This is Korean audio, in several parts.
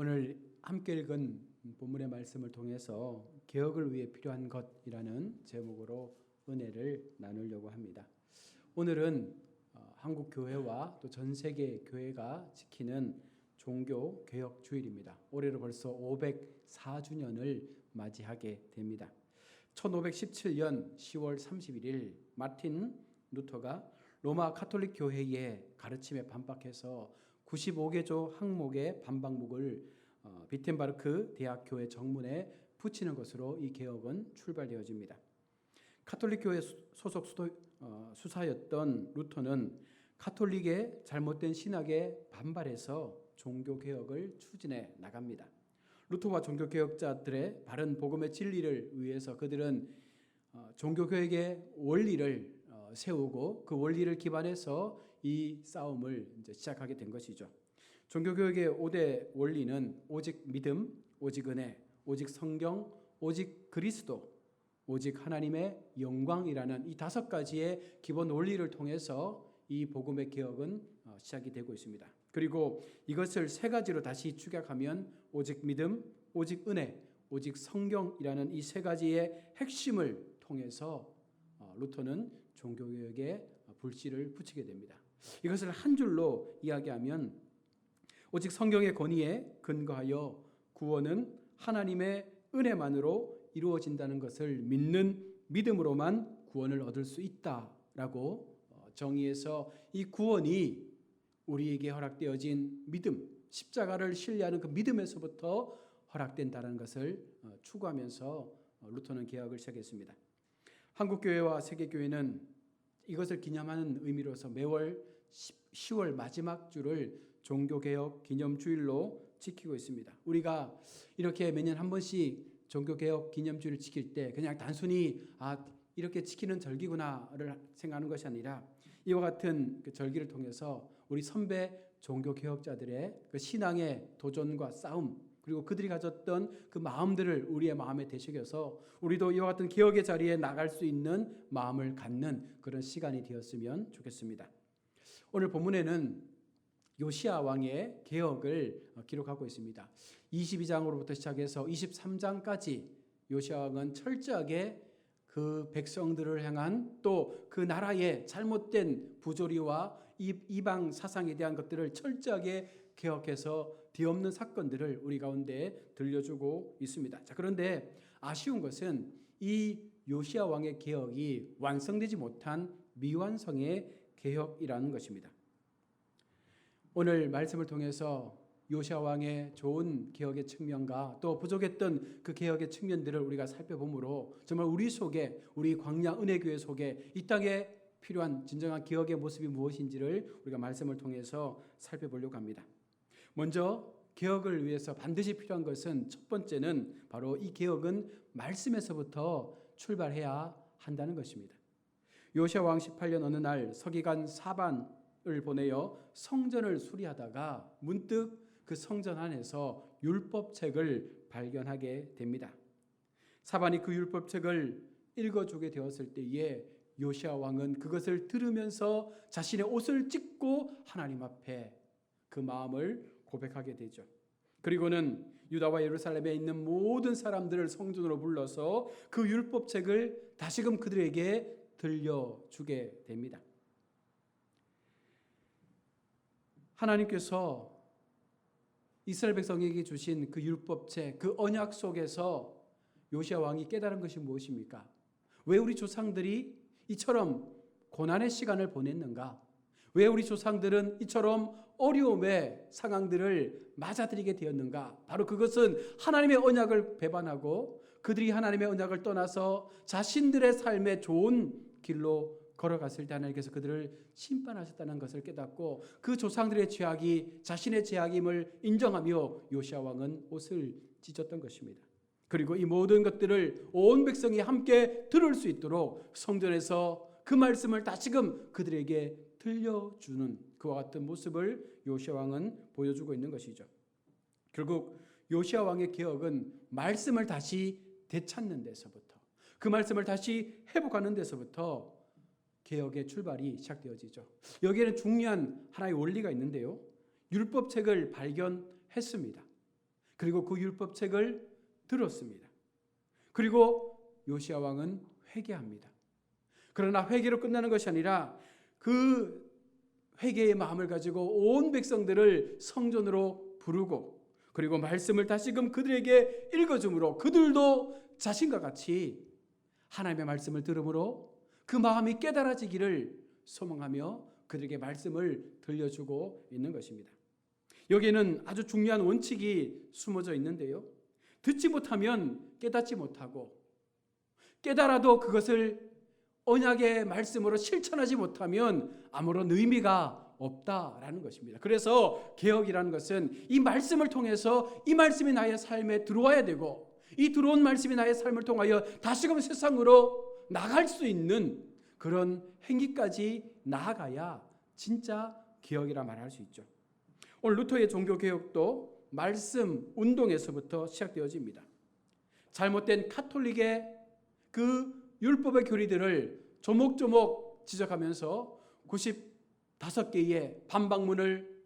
오늘 함께 읽은 본문의 말씀을 통해서 개혁을 위해 필요한 것이라는 제목으로 은혜를 나누려고 합니다. 오늘은 한국 교회와 또 전 세계 교회가 지키는 종교 개혁 주일입니다. 올해로 벌써 504주년을 맞이하게 됩니다. 1517년 10월 31일 마틴 루터가 로마 가톨릭 교회의 가르침에 반박해서 95개조 항목의 반박문을 비텐바르크 대학교회 정문에 붙이는 것으로 이 개혁은 출발되어집니다. 가톨릭 교회 소속 수사였던 루터는 가톨릭의 잘못된 신학에 반발해서 종교개혁을 추진해 나갑니다. 루터와 종교개혁자들의 바른 복음의 진리를 위해서 그들은 종교개혁의 원리를 세우고 그 원리를 기반해서 이 싸움을 이제 시작하게 된 것이죠. 종교개혁의 5대 원리는 오직 믿음, 오직 은혜, 오직 성경, 오직 그리스도, 오직 하나님의 영광이라는 이 5가지의 기본 원리를 통해서 이 복음의 개혁은 시작이 되고 있습니다. 그리고 이것을 3가지로 다시 축약하면 오직 믿음, 오직 은혜, 오직 성경이라는 이 3가지의 핵심을 통해서 루터는 종교개혁에 불씨를 붙이게 됩니다. 이것을 한 줄로 이야기하면 오직 성경의 권위에 근거하여 구원은 하나님의 은혜만으로 이루어진다는 것을 믿는 믿음으로만 구원을 얻을 수 있다라고 정의해서 이 구원이 우리에게 허락되어진 믿음, 십자가를 신뢰하는 그 믿음에서부터 허락된다는 것을 추구하면서 루터는 개혁을 시작했습니다. 한국교회와 세계교회는 이것을 기념하는 의미로서 매월 10월 마지막 주를 종교개혁 기념주일로 지키고 있습니다. 우리가 이렇게 매년 한 번씩 종교개혁 기념주일을 지킬 때 그냥 단순히 이렇게 지키는 절기구나를 생각하는 것이 아니라 이와 같은 그 절기를 통해서 우리 선배 종교개혁자들의 그 신앙의 도전과 싸움 그리고 그들이 가졌던 그 마음들을 우리의 마음에 되새겨서 우리도 이와 같은 개혁의 자리에 나갈 수 있는 마음을 갖는 그런 시간이 되었으면 좋겠습니다. 오늘 본문에는 요시야 왕의 개혁을 기록하고 있습니다. 22장으로부터 시작해서 23장까지 요시야 왕은 철저하게 그 백성들을 향한 또 그 나라의 잘못된 부조리와 이방 사상에 대한 것들을 철저하게 개혁해서 뒤엎는 사건들을 우리 가운데 들려주고 있습니다. 자, 그런데 아쉬운 것은 이 요시야 왕의 개혁이 완성되지 못한 미완성의 개혁이라는 것입니다. 오늘 말씀을 통해서 요시야 왕의 좋은 개혁의 측면과 또 부족했던 그 개혁의 측면들을 우리가 살펴보므로 정말 우리 속에 우리 광야 은혜교회 속에 이 땅에 필요한 진정한 개혁의 모습이 무엇인지를 우리가 말씀을 통해서 살펴보려고 합니다. 먼저 개혁을 위해서 반드시 필요한 것은 첫 번째는 바로 이 개혁은 말씀에서부터 출발해야 한다는 것입니다. 요시야 왕 18년 어느 날 서기관 사반을 보내어 성전을 수리하다가 문득 그 성전 안에서 율법책을 발견하게 됩니다. 사반이 그 율법책을 읽어주게 되었을 때에 요시야 왕은 그것을 들으면서 자신의 옷을 찢고 하나님 앞에 그 마음을 고백하게 되죠. 그리고는 유다와 예루살렘에 있는 모든 사람들을 성전으로 불러서 그 율법책을 다시금 그들에게 들려주게 됩니다. 하나님께서 이스라엘 백성에게 주신 그 율법책, 그 언약 속에서 요시야 왕이 깨달은 것이 무엇입니까? 왜 우리 조상들이 이처럼 고난의 시간을 보냈는가? 왜 우리 조상들은 이처럼 어려움의 상황들을 맞아들이게 되었는가? 바로 그것은 하나님의 언약을 배반하고 그들이 하나님의 언약을 떠나서 자신들의 삶의 좋은 길로 걸어갔을 때 하나님께서 그들을 심판하셨다는 것을 깨닫고 그 조상들의 죄악이 자신의 죄악임을 인정하며 요시야 왕은 옷을 찢었던 것입니다. 그리고 이 모든 것들을 온 백성이 함께 들을 수 있도록 성전에서 그 말씀을 다시금 그들에게 들려주는 그와 같은 모습을 요시야 왕은 보여주고 있는 것이죠. 결국 요시야 왕의 개혁은 말씀을 다시 되찾는 데서부터 그 말씀을 다시 회복하는 데서부터 개혁의 출발이 시작되어지죠. 여기에는 중요한 하나의 원리가 있는데요. 율법책을 발견했습니다. 그리고 그 율법책을 들었습니다. 그리고 요시야 왕은 회개합니다. 그러나 회개로 끝나는 것이 아니라 그 회개의 마음을 가지고 온 백성들을 성전으로 부르고 그리고 말씀을 다시금 그들에게 읽어줌으로 그들도 자신과 같이 하나님의 말씀을 들음으로 그 마음이 깨달아지기를 소망하며 그들에게 말씀을 들려주고 있는 것입니다. 여기에는 아주 중요한 원칙이 숨어져 있는데요. 듣지 못하면 깨닫지 못하고 깨달아도 그것을 언약의 말씀으로 실천하지 못하면 아무런 의미가 없다라는 것입니다. 그래서 개혁이라는 것은 이 말씀을 통해서 이 말씀이 나의 삶에 들어와야 되고 이 들어온 말씀이 나의 삶을 통하여 다시금 세상으로 나갈 수 있는 그런 행기까지 나아가야 진짜 개혁이라 말할 수 있죠. 오늘 루터의 종교개혁도 말씀 운동에서부터 시작되어집니다. 잘못된 카톨릭의 그 율법의 교리들을 조목조목 지적하면서 95개의 반박문을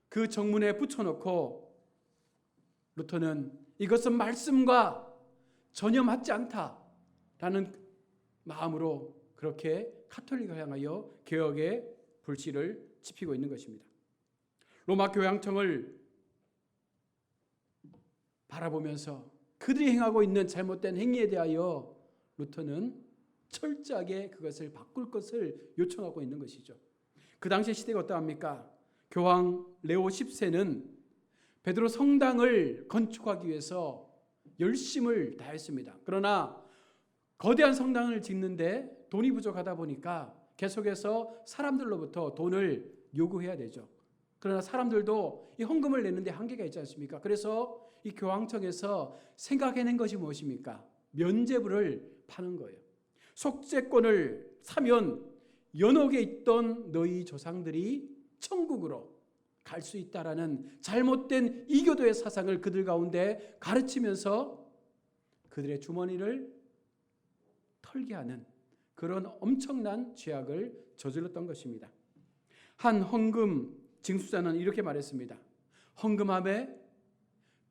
그 정문에 붙여놓고 루터는 이것은 말씀과 전혀 맞지 않다라는 마음으로 그렇게 카톨릭을 향하여 개혁의 불씨를 지피고 있는 것입니다. 로마 교황청을 바라보면서 그들이 행하고 있는 잘못된 행위에 대하여 루터는 철저하게 그것을 바꿀 것을 요청하고 있는 것이죠. 그 당시 시대가 어떠합니까? 교황 레오 10세는 베드로 성당을 건축하기 위해서 열심을 다했습니다. 그러나 거대한 성당을 짓는데 돈이 부족하다 보니까 계속해서 사람들로부터 돈을 요구해야 되죠. 그러나 사람들도 이 헌금을 내는데 한계가 있지 않습니까? 그래서 이 교황청에서 생각해낸 것이 무엇입니까? 면죄부를 파는 거예요. 속죄권을 사면 연옥에 있던 너희 조상들이 천국으로 갈 수 있다라는 잘못된 이교도의 사상을 그들 가운데 가르치면서 그들의 주머니를 털게 하는 그런 엄청난 죄악을 저질렀던 것입니다. 한 헌금 징수자는 이렇게 말했습니다. 헌금함에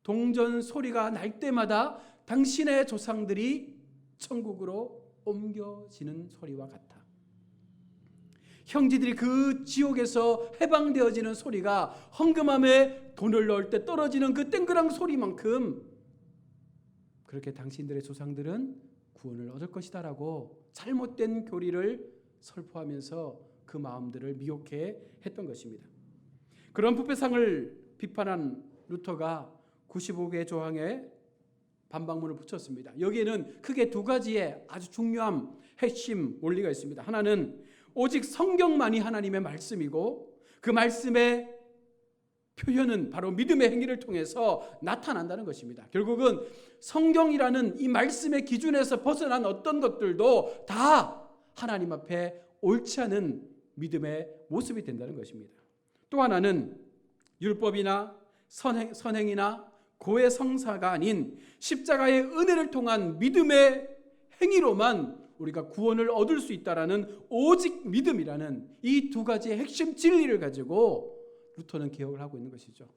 동전 소리가 날 때마다 당신의 조상들이 천국으로 옮겨지는 소리와 같아. 형제들이 그 지옥에서 해방되어지는 소리가 헌금함에 돈을 넣을 때 떨어지는 그 땡그랑 소리만큼 그렇게 당신들의 조상들은 구원을 얻을 것이다라고 잘못된 교리를 설포하면서 그 마음들을 미혹해 했던 것입니다. 그런 부패상을 비판한 루터가 95개 조항에 반박문을 붙였습니다. 여기에는 크게 두 가지의 아주 중요한 핵심 원리가 있습니다. 하나는 오직 성경만이 하나님의 말씀이고 그 말씀의 표현은 바로 믿음의 행위를 통해서 나타난다는 것입니다. 결국은 성경이라는 이 말씀의 기준에서 벗어난 어떤 것들도 다 하나님 앞에 옳지 않은 믿음의 모습이 된다는 것입니다. 또 하나는 율법이나 선행이나 고의 성사가 아닌 십자가의 은혜를 통한 믿음의 행위로만 우리가 구원을 얻을 수 있다라는 오직 믿음이라는 이 두 가지의 핵심 진리를 가지고 루터는 개혁을 하고 있는 것이죠.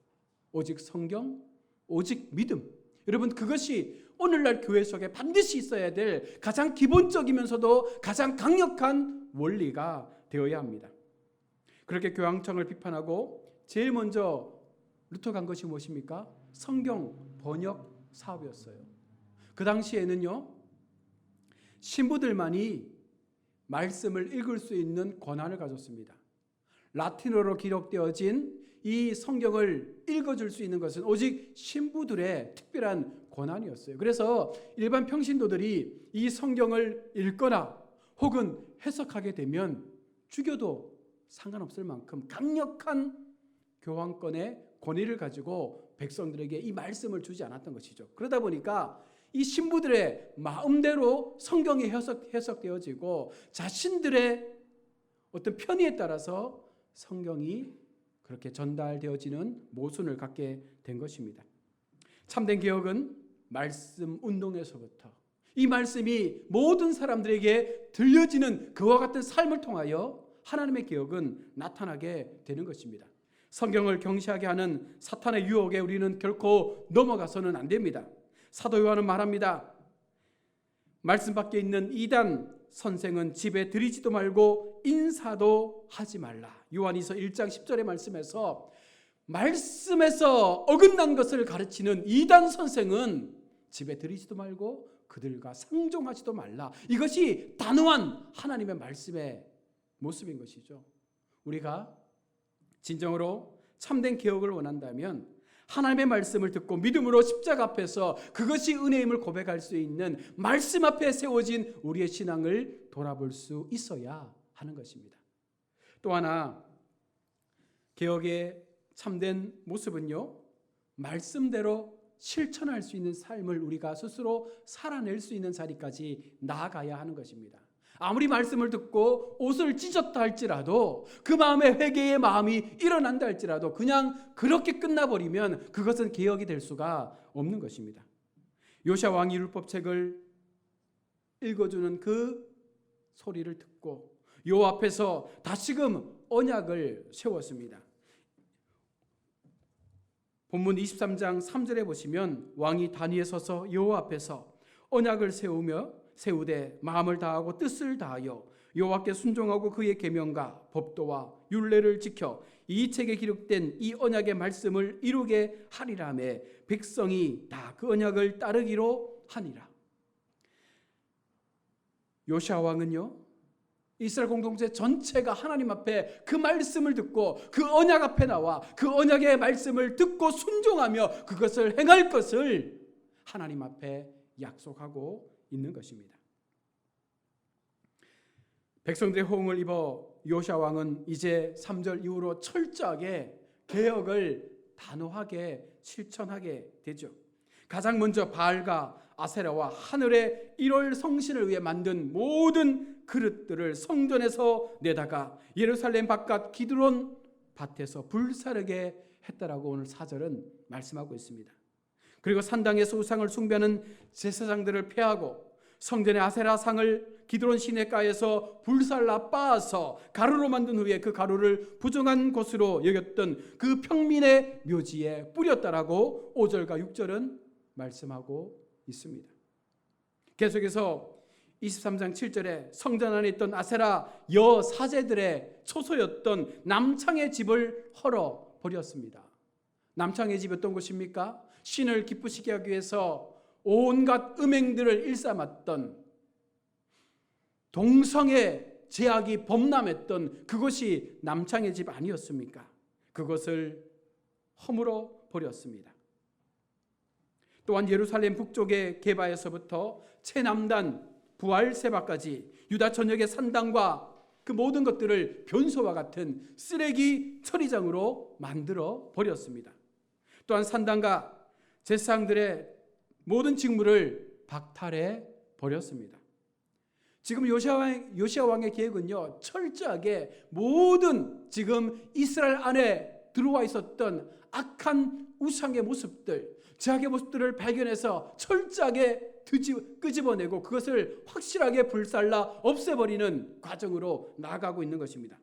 오직 성경, 오직 믿음. 여러분, 그것이 오늘날 교회 속에 반드시 있어야 될 가장 기본적이면서도 가장 강력한 원리가 되어야 합니다. 그렇게 교황청을 비판하고 제일 먼저 루터가 한 것이 무엇입니까? 성경 번역 사업이었어요. 그 당시에는요, 신부들만이 말씀을 읽을 수 있는 권한을 가졌습니다. 라틴어로 기록되어진 이 성경을 읽어줄 수 있는 것은 오직 신부들의 특별한 권한이었어요. 그래서 일반 평신도들이 이 성경을 읽거나 혹은 해석하게 되면 죽여도 상관없을 만큼 강력한 교황권의 권위를 가지고 백성들에게 이 말씀을 주지 않았던 것이죠. 그러다 보니까 이 신부들의 마음대로 성경이 해석되어지고 자신들의 어떤 편의에 따라서 성경이 그렇게 전달되어지는 모순을 갖게 된 것입니다. 참된 개혁은 말씀 운동에서부터 이 말씀이 모든 사람들에게 들려지는 그와 같은 삶을 통하여 하나님의 개혁은 나타나게 되는 것입니다. 성경을 경시하게 하는 사탄의 유혹에 우리는 결코 넘어가서는 안 됩니다. 사도 요한은 말합니다. 말씀 밖에 있는 이단 선생은 집에 들이지도 말고 인사도 하지 말라. 요한이서 1장 10절의 말씀에서 어긋난 것을 가르치는 이단 선생은 집에 들이지도 말고 그들과 상종하지도 말라. 이것이 단호한 하나님의 말씀의 모습인 것이죠. 우리가 진정으로 참된 개혁을 원한다면 하나님의 말씀을 듣고 믿음으로 십자가 앞에서 그것이 은혜임을 고백할 수 있는 말씀 앞에 세워진 우리의 신앙을 돌아볼 수 있어야 하는 것입니다. 또 하나 개혁의 참된 모습은요, 말씀대로 실천할 수 있는 삶을 우리가 스스로 살아낼 수 있는 자리까지 나아가야 하는 것입니다. 아무리 말씀을 듣고 옷을 찢었다 할지라도 그 마음에 회개의 마음이 일어난다 할지라도 그냥 그렇게 끝나버리면 그것은 개혁이 될 수가 없는 것입니다. 요시야 왕이 율법책을 읽어주는 그 소리를 듣고 요 앞에서 다시금 언약을 세웠습니다. 본문 23장 3절에 보시면 왕이 단위에 서서 여호와 앞에서 언약을 세우되 마음을 다하고 뜻을 다하여 여호와께 순종하고 그의 계명과 법도와 율례를 지켜 이 책에 기록된 이 언약의 말씀을 이루게 하리라며 백성이 다 그 언약을 따르기로 하니라. 요시야 왕은요, 이스라엘 공동체 전체가 하나님 앞에 그 말씀을 듣고 그 언약 앞에 나와 그 언약의 말씀을 듣고 순종하며 그것을 행할 것을 하나님 앞에 약속하고 있는 것입니다. 백성들의 호응을 입어 요시야 왕은 이제 3절 이후로 철저하게 개혁을 단호하게 실천하게 되죠. 가장 먼저 바알과 아세라와 하늘의 1월 성신을 위해 만든 모든 그릇들을 성전에서 내다가 예루살렘 바깥 기드론 밭에서 불사르게 했다라고 오늘 4절은 말씀하고 있습니다. 그리고 산당에서 우상을 숭배하는 제사장들을 폐하고 성전의 아세라 상을 기드론 시내가에서 불살라 빻아서 가루로 만든 후에 그 가루를 부정한 것으로 여겼던 그 평민의 묘지에 뿌렸다라고 5절과 6절은 말씀하고 있습니다. 계속해서 23장 7절에 성전 안에 있던 아세라 여사제들의 초소였던 남창의 집을 헐어버렸습니다. 남창의 집이 어떤 곳입니까? 신을 기쁘시게 하기 위해서 온갖 음행들을 일삼았던, 동성애 제약이 범람했던 그것이 남창의 집 아니었습니까? 그것을 허물어 버렸습니다. 또한 예루살렘 북쪽의 게바에서부터 최남단 부알세바까지 유다 전역의 산당과 그 모든 것들을 변소와 같은 쓰레기 처리장으로 만들어 버렸습니다. 또한 산당과 제사장들의 모든 직무를 박탈해 버렸습니다. 지금 요시야 왕의 계획은요, 철저하게 모든 지금 이스라엘 안에 들어와 있었던 악한 우상의 모습들, 죄악의 모습들을 발견해서 철저하게 끄집어내고 그것을 확실하게 불살라 없애버리는 과정으로 나아가고 있는 것입니다.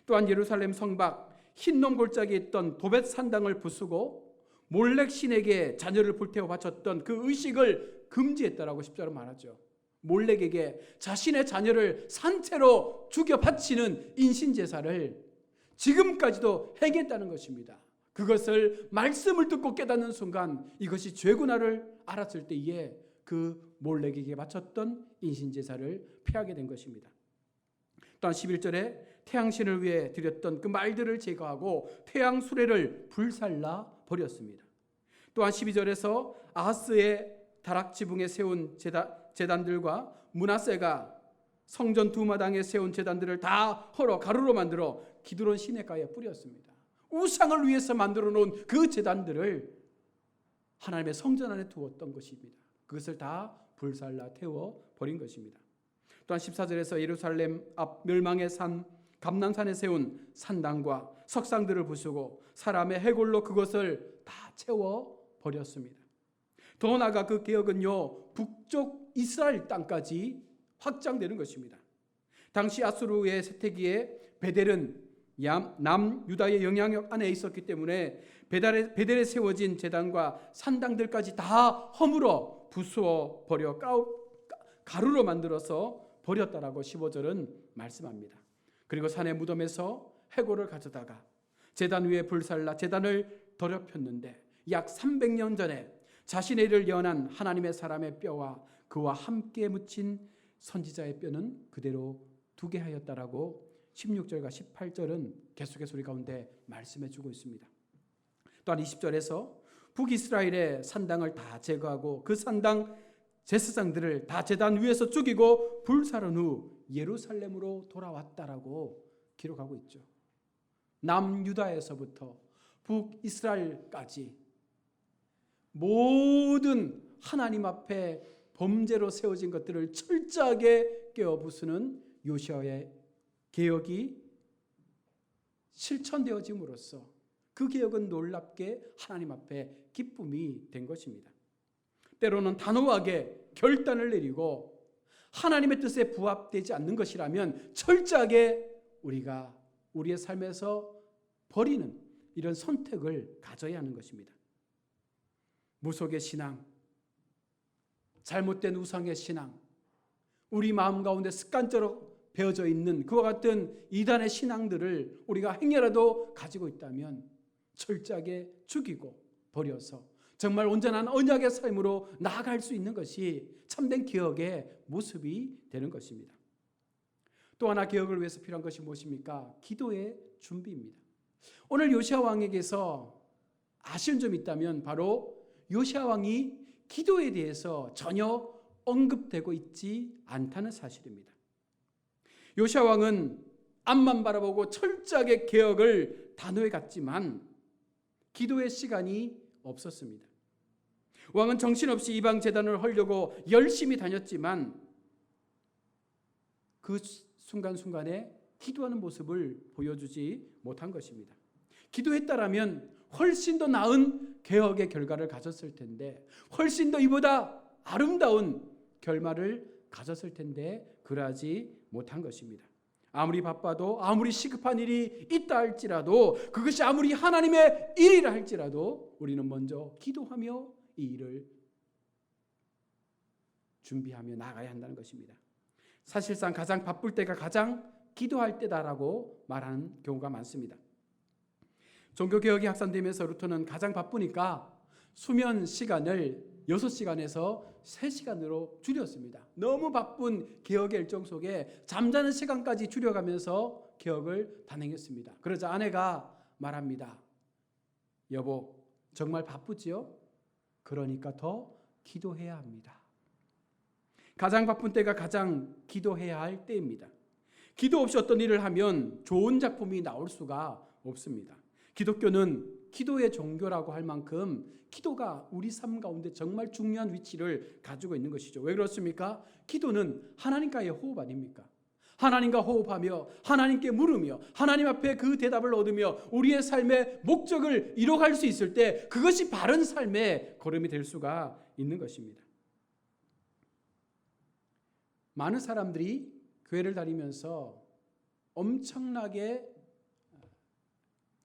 또한 예루살렘 성밖 흰놈 골짜기에 있던 도벳 산당을 부수고 몰렉 신에게 자녀를 불태워 바쳤던 그 의식을 금지했다라고 10절은 말하죠. 몰렉에게 자신의 자녀를 산채로 죽여 바치는 인신제사를 지금까지도 행했다는 것입니다. 그것을 말씀을 듣고 깨닫는 순간 이것이 죄구나를 알았을 때에 그 몰렉에게 바쳤던 인신제사를 피하게 된 것입니다. 또한 11절에 태양신을 위해 드렸던 그 말들을 제거하고 태양 수레를 불살라 버렸습니다. 또한 12절에서 아하스의 다락지붕에 세운 제단들과 므낫세가 성전 두마당에 세운 제단들을 다 헐어 가루로 만들어 기드론 시내가에 뿌렸습니다. 우상을 위해서 만들어 놓은 그 제단들을 하나님의 성전 안에 두었던 것입니다. 그것을 다 불살라 태워 버린 것입니다. 또한 14절에서 예루살렘 앞 멸망의 산 감난산에 세운 산당과 석상들을 부수고 사람의 해골로 그것을 다 채워 버렸습니다. 더 나아가 그 개혁은요, 북쪽 이스라엘 땅까지 확장되는 것입니다. 당시 아수르의 세태기에 베델은 남유다의 영향력 안에 있었기 때문에 베델에 세워진 제단과 산당들까지 다 허물어 부수어 버려 가루로 만들어서 버렸다라고 15절은 말씀합니다. 그리고 산의 무덤에서 해골을 가져다가 제단 위에 불살라 제단을 더럽혔는데 약 300년 전에 자신의 일을 예언한 하나님의 사람의 뼈와 그와 함께 묻힌 선지자의 뼈는 그대로 두게 하였다라고 16절과 18절은 계속해서 우리 가운데 말씀해 주고 있습니다. 또한 20절에서 북이스라엘의 산당을 다 제거하고 그 산당 제사장들을 다 제단 위에서 죽이고 불사른 후 예루살렘으로 돌아왔다라고 기록하고 있죠. 남유다에서부터 북이스라엘까지 모든 하나님 앞에 범죄로 세워진 것들을 철저하게 깨어부수는 요시아의 개혁이 실천되어짐으로써 그 개혁은 놀랍게 하나님 앞에 기쁨이 된 것입니다. 때로는 단호하게 결단을 내리고 하나님의 뜻에 부합되지 않는 것이라면 철저하게 우리가 우리의 삶에서 버리는 이런 선택을 가져야 하는 것입니다. 무속의 신앙, 잘못된 우상의 신앙, 우리 마음 가운데 습관적으로 배어져 있는 그와 같은 이단의 신앙들을 우리가 행여라도 가지고 있다면 철저하게 죽이고 버려서 정말 온전한 언약의 삶으로 나아갈 수 있는 것이 참된 개혁의 모습이 되는 것입니다. 또 하나 개혁을 위해서 필요한 것이 무엇입니까? 기도의 준비입니다. 오늘 요시아 왕에게서 아쉬운 점이 있다면 바로 요시아 왕이 기도에 대해서 전혀 언급되고 있지 않다는 사실입니다. 요시아 왕은 앞만 바라보고 철저하게 개혁을 단호히 갔지만 기도의 시간이 없었습니다. 왕은 정신없이 이방 제단을 헐려고 열심히 다녔지만 그 순간순간에 기도하는 모습을 보여주지 못한 것입니다. 기도했다라면 훨씬 더 나은 개혁의 결과를 가졌을 텐데, 훨씬 더 이보다 아름다운 결말을 가졌을 텐데 그러하지 못한 것입니다. 아무리 바빠도, 아무리 시급한 일이 있다 할지라도, 그것이 아무리 하나님의 일이라 할지라도 우리는 먼저 기도하며 이 일을 준비하며 나가야 한다는 것입니다. 사실상 가장 바쁠 때가 가장 기도할 때다라고 말하는 경우가 많습니다. 종교개혁이 확산되면서 루터는 가장 바쁘니까 수면 시간을 6시간에서 3시간으로 줄였습니다. 너무 바쁜 개혁의 일정 속에 잠자는 시간까지 줄여가면서 개혁을 단행했습니다. 그러자 아내가 말합니다. 여보, 정말 바쁘지요? 그러니까 더 기도해야 합니다. 가장 바쁜 때가 가장 기도해야 할 때입니다. 기도 없이 어떤 일을 하면 좋은 작품이 나올 수가 없습니다. 기독교는 기도의 종교라고 할 만큼 기도가 우리 삶 가운데 정말 중요한 위치를 가지고 있는 것이죠. 왜 그렇습니까? 기도는 하나님과의 호흡 아닙니까? 하나님과 호흡하며 하나님께 물으며 하나님 앞에 그 대답을 얻으며 우리의 삶의 목적을 이뤄갈 수 있을 때 그것이 바른 삶의 걸음이 될 수가 있는 것입니다. 많은 사람들이 교회를 다니면서 엄청나게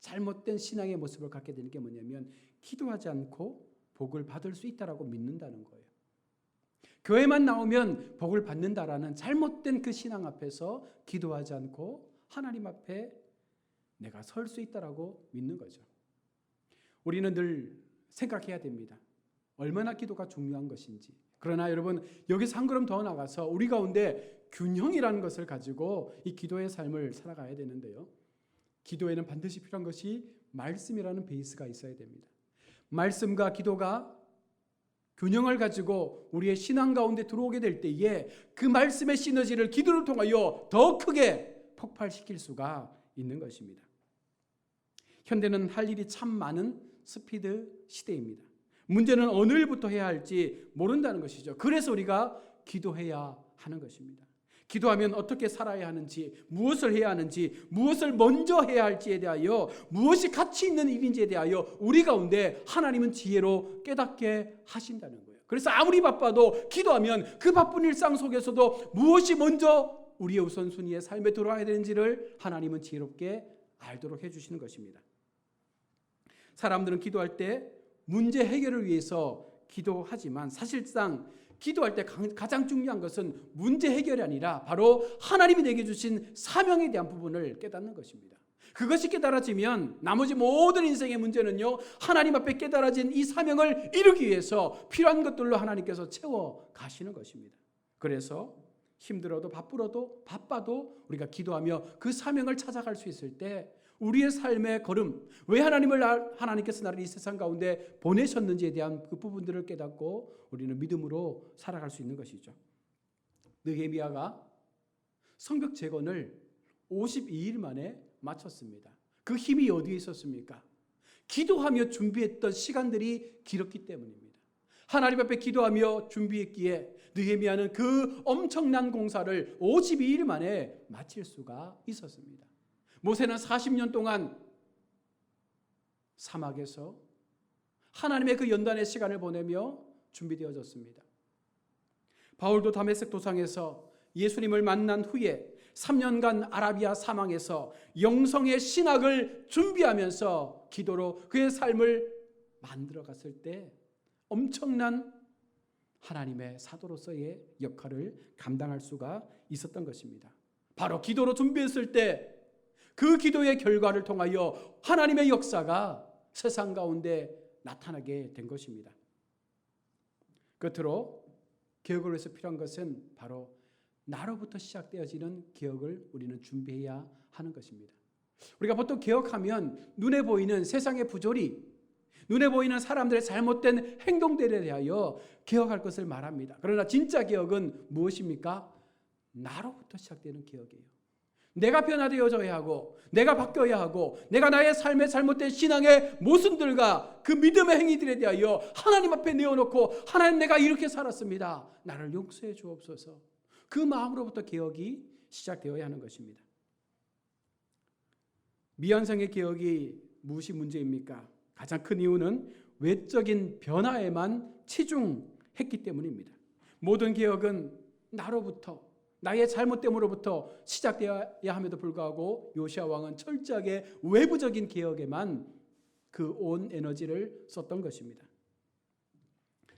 잘못된 신앙의 모습을 갖게 되는 게 뭐냐면 기도하지 않고 복을 받을 수 있다라고 믿는다는 거예요. 교회만 나오면 복을 받는다라는 잘못된 그 신앙 앞에서 기도하지 않고 하나님 앞에 내가 설 수 있다라고 믿는 거죠. 우리는 늘 생각해야 됩니다. 얼마나 기도가 중요한 것인지. 그러나 여러분, 여기서 한 걸음 더 나가서 우리 가운데 균형이라는 것을 가지고 이 기도의 삶을 살아가야 되는데요. 기도에는 반드시 필요한 것이 말씀이라는 베이스가 있어야 됩니다. 말씀과 기도가 균형을 가지고 우리의 신앙 가운데 들어오게 될 때에 그 말씀의 시너지를 기도를 통하여 더 크게 폭발시킬 수가 있는 것입니다. 현대는 할 일이 참 많은 스피드 시대입니다. 문제는 어느 일부터 해야 할지 모른다는 것이죠. 그래서 우리가 기도해야 하는 것입니다. 기도하면 어떻게 살아야 하는지, 무엇을 해야 하는지, 무엇을 먼저 해야 할지에 대하여, 무엇이 가치 있는 일인지에 대하여 우리 가운데 하나님은 지혜로 깨닫게 하신다는 거예요. 그래서 아무리 바빠도 기도하면 그 바쁜 일상 속에서도 무엇이 먼저 우리의 우선순위의 삶에 들어와야 되는지를 하나님은 지혜롭게 알도록 해주시는 것입니다. 사람들은 기도할 때 문제 해결을 위해서 기도하지만 사실상 기도할 때 가장 중요한 것은 문제 해결이 아니라 바로 하나님이 내게 주신 사명에 대한 부분을 깨닫는 것입니다. 그것이 깨달아지면 나머지 모든 인생의 문제는요, 하나님 앞에 깨달아진 이 사명을 이루기 위해서 필요한 것들로 하나님께서 채워 가시는 것입니다. 그래서 힘들어도 바빠도 우리가 기도하며 그 사명을 찾아갈 수 있을 때 우리의 삶의 걸음, 왜 하나님께서 나를 이 세상 가운데 보내셨는지에 대한 그 부분들을 깨닫고 우리는 믿음으로 살아갈 수 있는 것이죠. 느헤미야가 성벽 재건을 52일 만에 마쳤습니다. 그 힘이 어디에 있었습니까? 기도하며 준비했던 시간들이 길었기 때문입니다. 하나님 앞에 기도하며 준비했기에 느헤미야는 그 엄청난 공사를 52일 만에 마칠 수가 있었습니다. 모세는 40년 동안 사막에서 하나님의 그 연단의 시간을 보내며 준비되어졌습니다. 바울도 다메섹 도상에서 예수님을 만난 후에 3년간 아라비아 사망에서 영성의 신학을 준비하면서 기도로 그의 삶을 만들어갔을 때 엄청난 하나님의 사도로서의 역할을 감당할 수가 있었던 것입니다. 바로 기도로 준비했을 때 그 기도의 결과를 통하여 하나님의 역사가 세상 가운데 나타나게 된 것입니다. 끝으로 개혁을 위해서 필요한 것은 바로 나로부터 시작되어지는 개혁을 우리는 준비해야 하는 것입니다. 우리가 보통 개혁하면 눈에 보이는 세상의 부조리, 눈에 보이는 사람들의 잘못된 행동들에 대하여 개혁할 것을 말합니다. 그러나 진짜 개혁은 무엇입니까? 나로부터 시작되는 개혁이에요. 내가 변화되어져야 하고 내가 바뀌어야 하고 내가 나의 삶의 잘못된 신앙의 모순들과 그 믿음의 행위들에 대하여 하나님 앞에 내어놓고 하나님, 내가 이렇게 살았습니다, 나를 용서해 주옵소서. 그 마음으로부터 개혁이 시작되어야 하는 것입니다. 미완성의 개혁이 무엇이 문제입니까? 가장 큰 이유는 외적인 변화에만 치중했기 때문입니다. 모든 개혁은 나로부터, 나의 잘못됨으로부터 시작되어야 함에도 불구하고 요시야 왕은 철저하게 외부적인 개혁에만 그 온 에너지를 썼던 것입니다.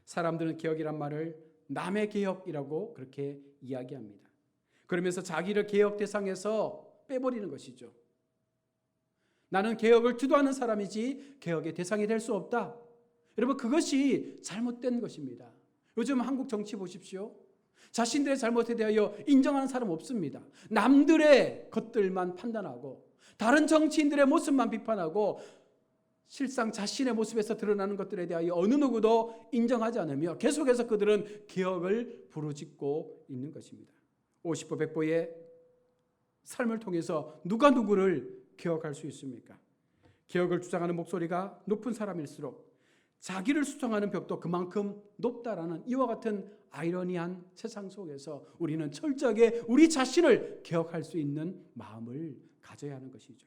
사람들은 개혁이란 말을 남의 개혁이라고 그렇게 이야기합니다. 그러면서 자기를 개혁 대상에서 빼버리는 것이죠. 나는 개혁을 주도하는 사람이지 개혁의 대상이 될 수 없다. 여러분, 그것이 잘못된 것입니다. 요즘 한국 정치 보십시오. 자신들의 잘못에 대하여 인정하는 사람 없습니다. 남들의 것들만 판단하고 다른 정치인들의 모습만 비판하고 실상 자신의 모습에서 드러나는 것들에 대하여 어느 누구도 인정하지 않으며 계속해서 그들은 개혁을 부르짖고 있는 것입니다. 50보 100보의 삶을 통해서 누가 누구를 개혁할 수 있습니까? 개혁을 주장하는 목소리가 높은 사람일수록 자기를 수정하는 벽도 그만큼 높다라는 이와 같은 아이러니한 세상 속에서 우리는 철저하게 우리 자신을 개혁할 수 있는 마음을 가져야 하는 것이죠.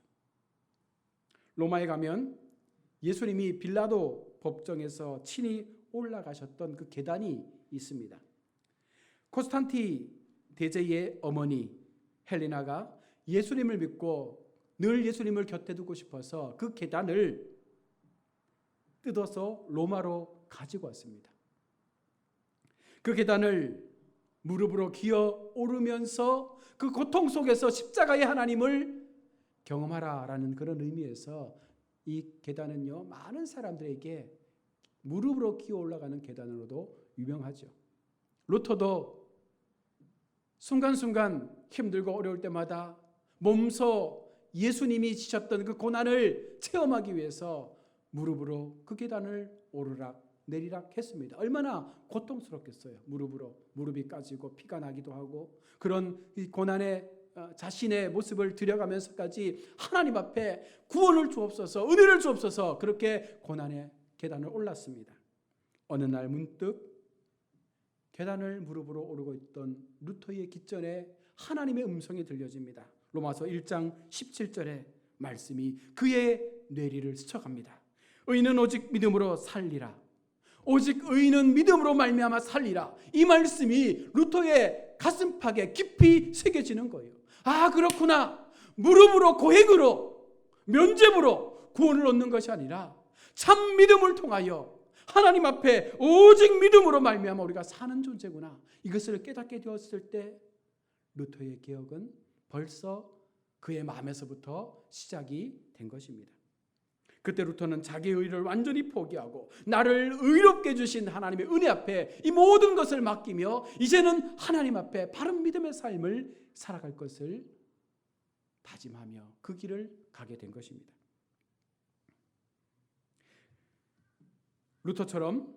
로마에 가면 예수님이 빌라도 법정에서 친히 올라가셨던 그 계단이 있습니다. 콘스탄티 대제의 어머니 헬레나가 예수님을 믿고 늘 예수님을 곁에 두고 싶어서 그 계단을 뜯어서 로마로 가지고 왔습니다. 그 계단을 무릎으로 기어 오르면서 그 고통 속에서 십자가의 하나님을 경험하라라는 그런 의미에서 이 계단은요, 많은 사람들에게 무릎으로 기어 올라가는 계단으로도 유명하죠. 루터도 순간순간 힘들고 어려울 때마다 몸소 예수님이 지셨던 그 고난을 체험하기 위해서 무릎으로 그 계단을 오르락 내리락 했습니다. 얼마나 고통스럽겠어요. 무릎이 까지고 피가 나기도 하고 그런 이 고난의 자신의 모습을 들여가면서까지 하나님 앞에 구원을 주옵소서, 은혜를 주옵소서, 그렇게 고난의 계단을 올랐습니다. 어느 날 문득 계단을 무릎으로 오르고 있던 루터의 귓전에 하나님의 음성이 들려집니다. 로마서 1장 17절의 말씀이 그의 뇌리를 스쳐갑니다. 의인은 오직 믿음으로 살리라. 오직 의인은 믿음으로 말미암아 살리라. 이 말씀이 루터의 가슴팍에 깊이 새겨지는 거예요. 아, 그렇구나. 무릎으로 고행으로 면죄부로 구원을 얻는 것이 아니라 참 믿음을 통하여 하나님 앞에 오직 믿음으로 말미암아 우리가 사는 존재구나, 이것을 깨닫게 되었을 때 루터의 개혁은 벌써 그의 마음에서부터 시작이 된 것입니다. 그때 루터는 자기의 의를 완전히 포기하고 나를 의롭게 주신 하나님의 은혜 앞에 이 모든 것을 맡기며 이제는 하나님 앞에 바른 믿음의 삶을 살아갈 것을 다짐하며 그 길을 가게 된 것입니다. 루터처럼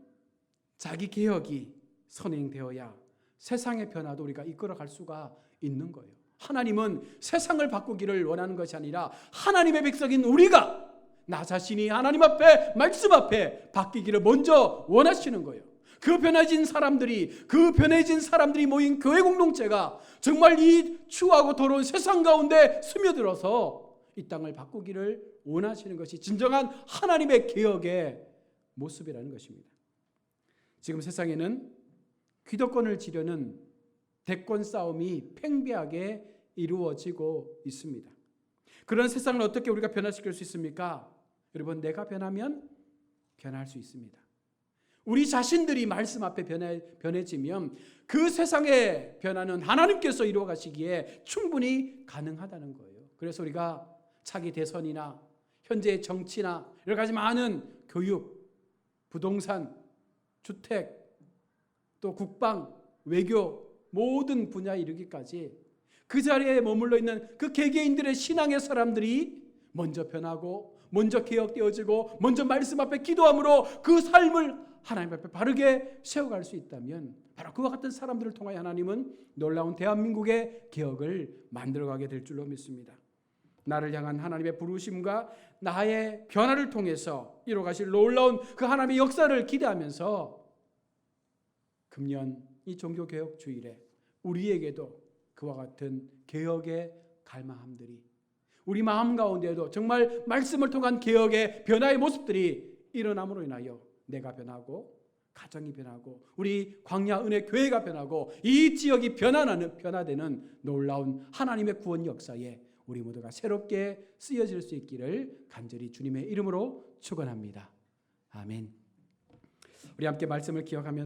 자기 개혁이 선행되어야 세상의 변화도 우리가 이끌어갈 수가 있는 거예요. 하나님은 세상을 바꾸기를 원하는 것이 아니라 하나님의 백성인 우리가 나 자신이 하나님 앞에 말씀 앞에 바뀌기를 먼저 원하시는 거예요. 그 변해진 사람들이 모인 교회 공동체가 정말 이 추하고 더러운 세상 가운데 스며들어서 이 땅을 바꾸기를 원하시는 것이 진정한 하나님의 개혁의 모습이라는 것입니다. 지금 세상에는 기득권을 지려는 대권 싸움이 팽배하게 이루어지고 있습니다. 그런 세상을 어떻게 우리가 변화시킬 수 있습니까? 여러분, 내가 변하면 변할 수 있습니다. 우리 자신들이 말씀 앞에 변해지면 그 세상의 변화는 하나님께서 이루어 가시기에 충분히 가능하다는 거예요. 그래서 우리가 차기 대선이나 현재의 정치나 여러 가지 많은 교육, 부동산, 주택, 또 국방, 외교 모든 분야에 이르기까지 그 자리에 머물러 있는 그 개개인들의 신앙의 사람들이 먼저 변하고 먼저 개혁되어지고 먼저 말씀 앞에 기도함으로 그 삶을 하나님 앞에 바르게 세워갈 수 있다면 바로 그와 같은 사람들을 통하여 하나님은 놀라운 대한민국의 개혁을 만들어가게 될 줄로 믿습니다. 나를 향한 하나님의 부르심과 나의 변화를 통해서 이루어가실 놀라운 그 하나님의 역사를 기대하면서 금년 이 종교개혁 주일에 우리에게도 그와 같은 개혁의 갈망함들이 우리 마음 가운데에도 정말 말씀을 통한 개혁의 변화의 모습들이 일어남으로 인하여 내가 변하고 가정이 변하고 우리 광야 은혜 교회가 변하고 이 지역이 변화되는 놀라운 하나님의 구원 역사에 우리 모두가 새롭게 쓰여질 수 있기를 간절히 주님의 이름으로 축원합니다. 아멘. 우리 함께 말씀을 기억하면서